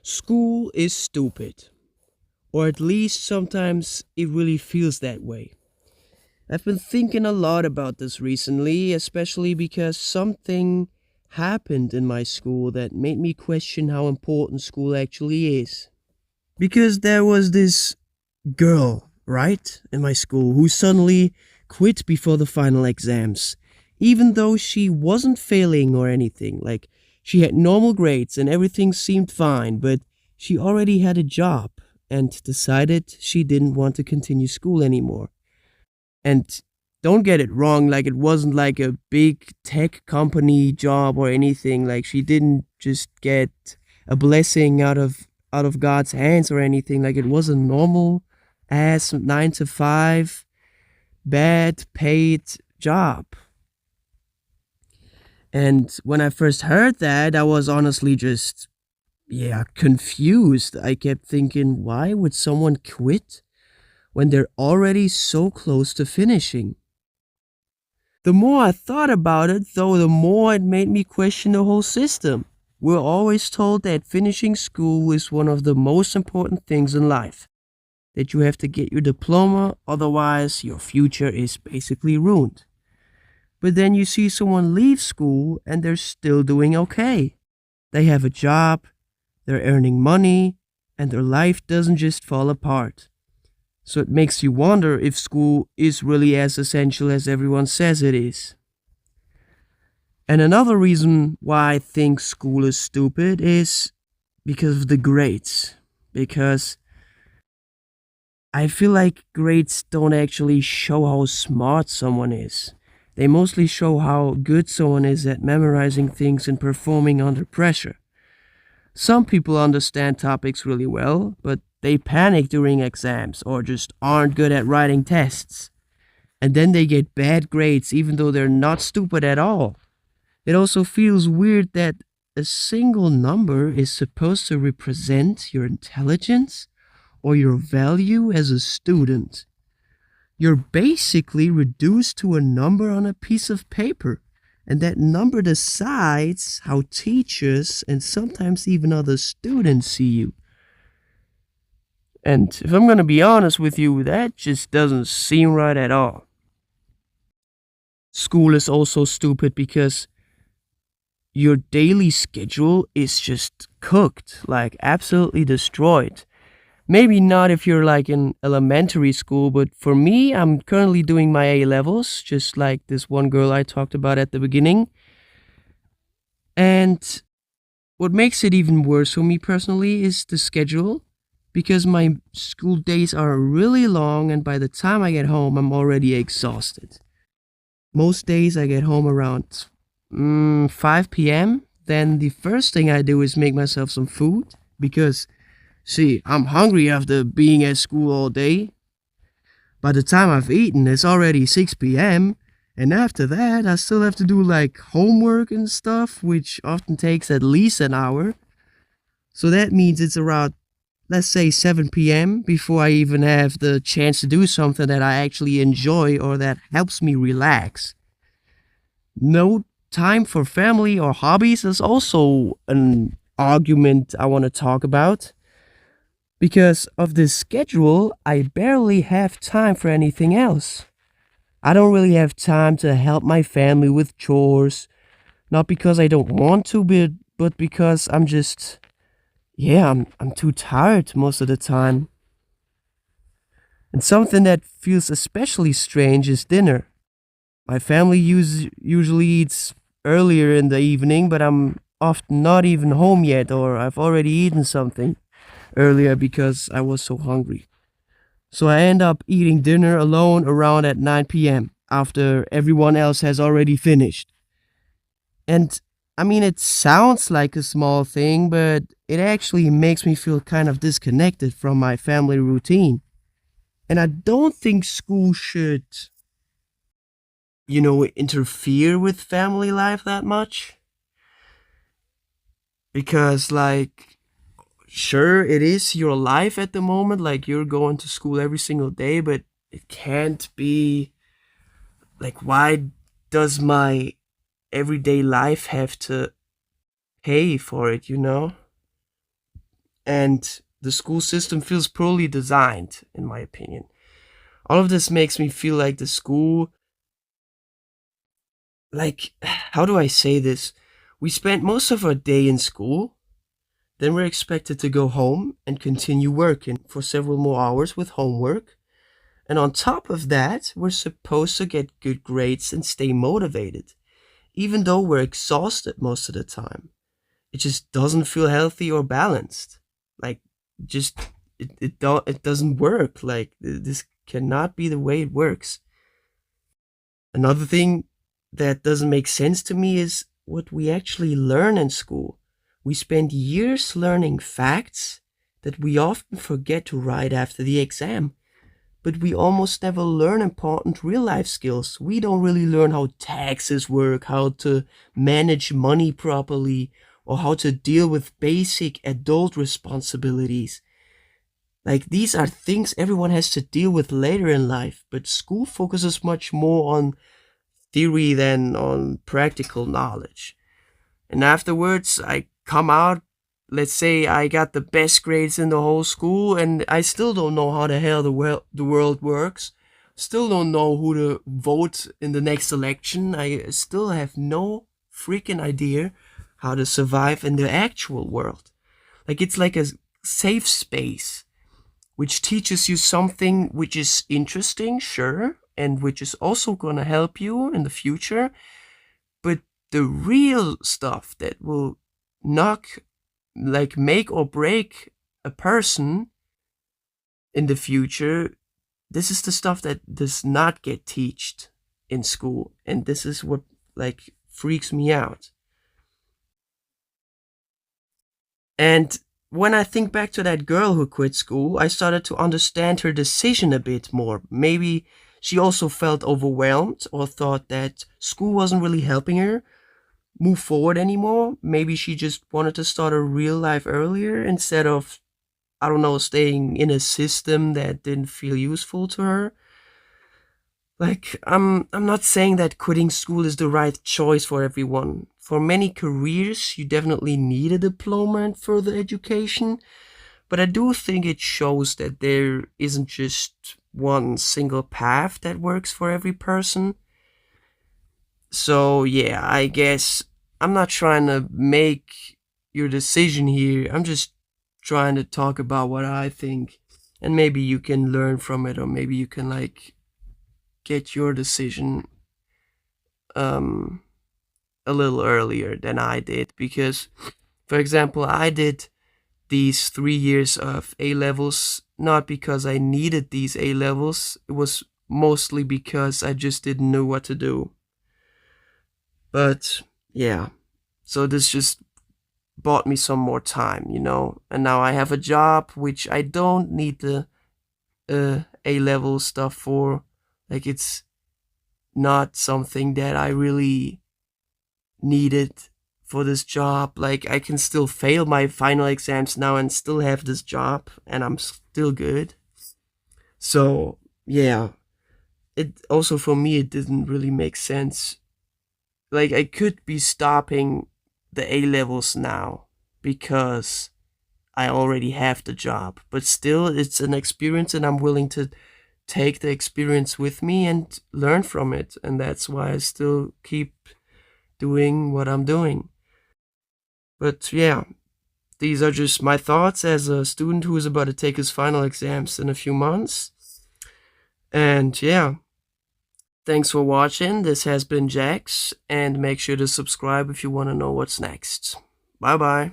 School is stupid, or at least sometimes it really feels that way. I've been thinking a lot about this recently, especially because something happened in my school that made me question how important school actually is. Because there was this girl, right, in my school who suddenly quit before the final exams, even though she wasn't failing or anything. Like, she had normal grades and everything seemed fine, but she already had a job and decided she didn't want to continue school anymore. And don't get it wrong, like, it wasn't like a big tech company job or anything. Like, she didn't just get a blessing out of God's hands or anything. Like, it was a normal ass 9 to 5 bad paid job. And when I first heard that, I was honestly just, yeah, confused. I kept thinking, why would someone quit when they're already so close to finishing? The more I thought about it, though, the more it made me question the whole system. We're always told that finishing school is one of the most important things in life, that you have to get your diploma, otherwise, your future is basically ruined. But then you see someone leave school and they're still doing okay. They have a job, they're earning money, and their life doesn't just fall apart. So it makes you wonder if school is really as essential as everyone says it is. And another reason why I think school is stupid is because of the grades. Because I feel like grades don't actually show how smart someone is. They mostly show how good someone is at memorizing things and performing under pressure. Some people understand topics really well, but they panic during exams or just aren't good at writing tests. And then they get bad grades even though they're not stupid at all. It also feels weird that a single number is supposed to represent your intelligence or your value as a student. You're basically reduced to a number on a piece of paper, and that number decides how teachers and sometimes even other students see you. And if I'm gonna be honest with you, that just doesn't seem right at all. School is also stupid because your daily schedule is just cooked, like absolutely destroyed. Maybe not if you're like in elementary school, but for me, I'm currently doing my A levels, just like this one girl I talked about at the beginning. And what makes it even worse for me personally is the schedule, because my school days are really long, and by the time I get home, I'm already exhausted. Most days I get home around 5 p.m. Then the first thing I do is make myself some food because, see, I'm hungry after being at school all day. By the time I've eaten, it's already 6 p.m. And after that, I still have to do like homework and stuff, which often takes at least an hour. So that means it's around, let's say, 7 p.m. before I even have the chance to do something that I actually enjoy or that helps me relax. No time for family or hobbies is also an argument I want to talk about. Because of this schedule, I barely have time for anything else. I don't really have time to help my family with chores, not because I don't want to, but because I'm just, yeah, I'm too tired most of the time. And something that feels especially strange is dinner. My family usually eats earlier in the evening, but I'm often not even home yet, or I've already eaten something earlier because I was so hungry. So I end up eating dinner alone around at 9 p.m. after everyone else has already finished. And I mean, it sounds like a small thing, but it actually makes me feel kind of disconnected from my family routine. And I don't think school should, interfere with family life that much. Because, like, sure, it is your life at the moment, like, you're going to school every single day, but it can't be like, why does my everyday life have to pay for it, you know? and the school system feels poorly designed, in my opinion. All of this makes me feel like the school, like, how do I say this? We spent most of our day in school, then we're expected to go home and continue working for several more hours with homework. And on top of that, we're supposed to get good grades and stay motivated, even though we're exhausted most of the time. It just doesn't feel healthy or balanced. Like, just it doesn't work. Like, this cannot be the way it works. Another thing that doesn't make sense to me is what we actually learn in school. We spend years learning facts that we often forget to write after the exam, but we almost never learn important real life skills. We don't really learn how taxes work, how to manage money properly, or how to deal with basic adult responsibilities. Like, these are things everyone has to deal with later in life, but school focuses much more on theory than on practical knowledge. And afterwards, I come out, let's say I got the best grades in the whole school, and I still don't know how the hell the world works. Still don't know who to vote in the next election. I still have no freaking idea how to survive in the actual world. Like, it's like a safe space, which teaches you something which is interesting, sure, and which is also gonna help you in the future. But the real stuff that will make or break a person in the future, this is the stuff that does not get taught in school, and this is what like freaks me out. And when I think back to that girl who quit school, I started to understand her decision a bit more. Maybe she also felt overwhelmed or thought that school wasn't really helping her move forward anymore. Maybe she just wanted to start a real life earlier instead of, I don't know, staying in a system that didn't feel useful to her. Like, I'm not saying that quitting school is the right choice for everyone. For many careers, you definitely need a diploma and further education, but I do think it shows that there isn't just one single path that works for every person. So, yeah, I guess I'm not trying to make your decision here. I'm just trying to talk about what I think. And maybe you can learn from it, or maybe you can, like, get your decision um, a little earlier than I did. Because, for example, I did these 3 years of A levels not because I needed these A levels, it was mostly because I just didn't know what to do. But yeah, so this just bought me some more time, and now I have a job which I don't need the A level stuff for. Like, it's not something that I really needed for this job. Like, I can still fail my final exams now and still have this job, and I'm still good. So yeah, it also, for me, it didn't really make sense. Like, I could be stopping the A levels now because I already have the job, but still, it's an experience, and I'm willing to take the experience with me and learn from it. And that's why I still keep doing what I'm doing. But yeah, these are just my thoughts as a student who is about to take his final exams in a few months. And yeah, thanks for watching. This has been Jax, and make sure to subscribe if you want to know what's next. Bye bye.